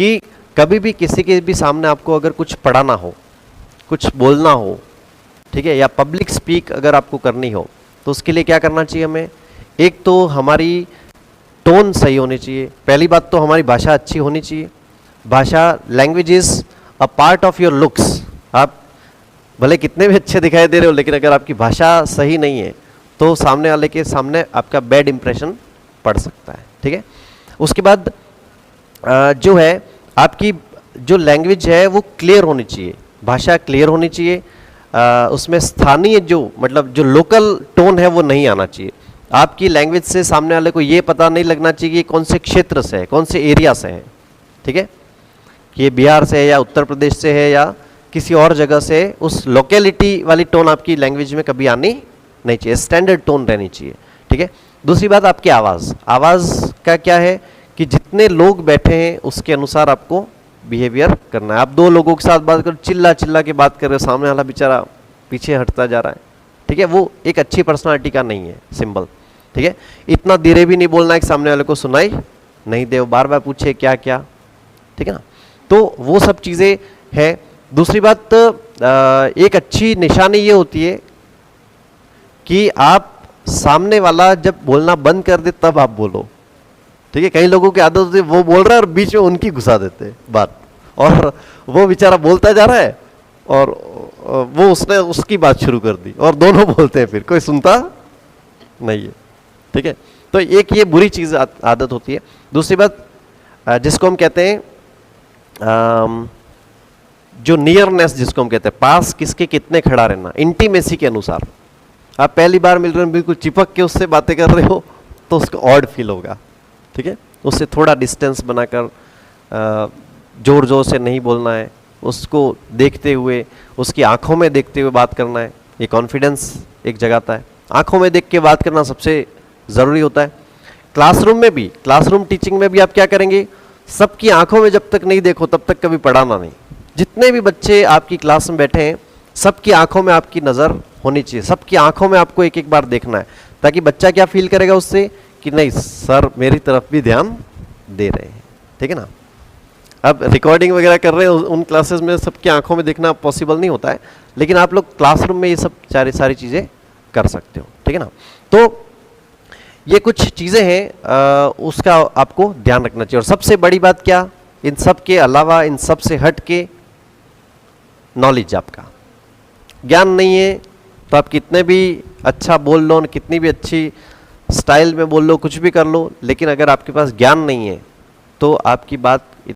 कि कभी भी किसी के भी सामने आपको अगर कुछ पढ़ाना हो, कुछ बोलना हो, ठीक है, या पब्लिक स्पीक अगर आपको करनी हो, तो उसके लिए क्या करना चाहिए हमें? एक तो हमारी टोन सही होनी चाहिए। पहली बात तो हमारी भाषा अच्छी होनी चाहिए। भाषा, language is a part of your looks. आप भले कितने भी अच्छे दिखाई दे रहे हो, लेकिन अगर आपकी भाषा सही नहीं है तो सामने वाले के सामने आपका बैड इंप्रेशन पड़ सकता है, ठीक है। उसके बाद जो है आपकी जो लैंग्वेज है वो क्लियर होनी चाहिए, भाषा क्लियर होनी चाहिए। उसमें स्थानीय जो मतलब जो लोकल टोन है वो नहीं आना चाहिए। आपकी लैंग्वेज से सामने वाले को ये पता नहीं लगना चाहिए कि कौन से क्षेत्र से है, कौन से एरिया से है, ठीक है, कि ये बिहार से है या उत्तर प्रदेश से है या किसी और जगह से। उस लोकेलिटी वाली टोन आपकी लैंग्वेज में कभी आनी नहीं चाहिए, स्टैंडर्ड टोन रहनी चाहिए, ठीक है। दूसरी बात आपकी आवाज़, आवाज़ का क्या है कि जितने लोग बैठे हैं उसके अनुसार आपको बिहेवियर करना है। आप दो लोगों के साथ बात करो, चिल्ला चिल्ला के बात कर रहे हो, सामने वाला बेचारा पीछे हटता जा रहा है, ठीक है, वो एक अच्छी पर्सनालिटी का नहीं है सिंबल, ठीक है। इतना धीरे भी नहीं बोलना है कि सामने वाले को सुनाई नहीं दे, बार बार पूछे क्या क्या, ठीक है ना। तो वो सब चीज़ें हैं। दूसरी बात, एक अच्छी निशानी ये होती है कि आप सामने वाला जब बोलना बंद कर दे तब आप बोलो, ठीक है। कई लोगों की आदत होती है वो बोल रहा है और बीच में उनकी घुसा देते हैं बात, और वो बेचारा बोलता जा रहा है और वो उसने उसकी बात शुरू कर दी और दोनों बोलते हैं, फिर कोई सुनता नहीं है, ठीक है। तो एक ये बुरी चीज़ आदत होती है। दूसरी बात जिसको हम कहते हैं जो नियरनेस, जिसको हम कहते हैं पास किसके कितने खड़ा रहना, इंटीमेसी के अनुसार। आप पहली बार मिल रहे हो, बिल्कुल चिपक के उससे बातें कर रहे हो तो उसको ऑड फील होगा, ठीक है। उससे थोड़ा डिस्टेंस बनाकर जोर जोर से नहीं बोलना है, उसको देखते हुए, उसकी आंखों में देखते हुए बात करना है। ये कॉन्फिडेंस एक जगाता है। आंखों में देख के बात करना सबसे ज़रूरी होता है। क्लासरूम में भी, क्लासरूम टीचिंग में भी आप क्या करेंगे, सबकी आंखों में जब तक नहीं देखो तब तक कभी पढ़ाना नहीं। जितने भी बच्चे आपकी क्लास में बैठे हैं सबकी आंखों में आपकी नज़र होनी चाहिए, सबकी आंखों में आपको एक एक बार देखना है, ताकि बच्चा क्या फील करेगा उससे कि नहीं सर मेरी तरफ भी ध्यान दे रहे हैं, ठीक है ना। अब रिकॉर्डिंग वगैरह कर रहे हैं, उन क्लासेस में सबकी आंखों में देखना पॉसिबल नहीं होता है, लेकिन आप लोग क्लासरूम में ये सब सारी चीज़ें कर सकते हो, ठीक है ना। तो ये कुछ चीज़ें हैं, उसका आपको ध्यान रखना चाहिए। और सबसे बड़ी बात क्या, इन सब के अलावा, इन सब से हट के नॉलेज, आपका ज्ञान नहीं है तो आप कितने भी अच्छा बोल लो, कितनी भी अच्छी स्टाइल में बोल लो, कुछ भी कर लो, लेकिन अगर आपके पास ज्ञान नहीं है तो आपकी बात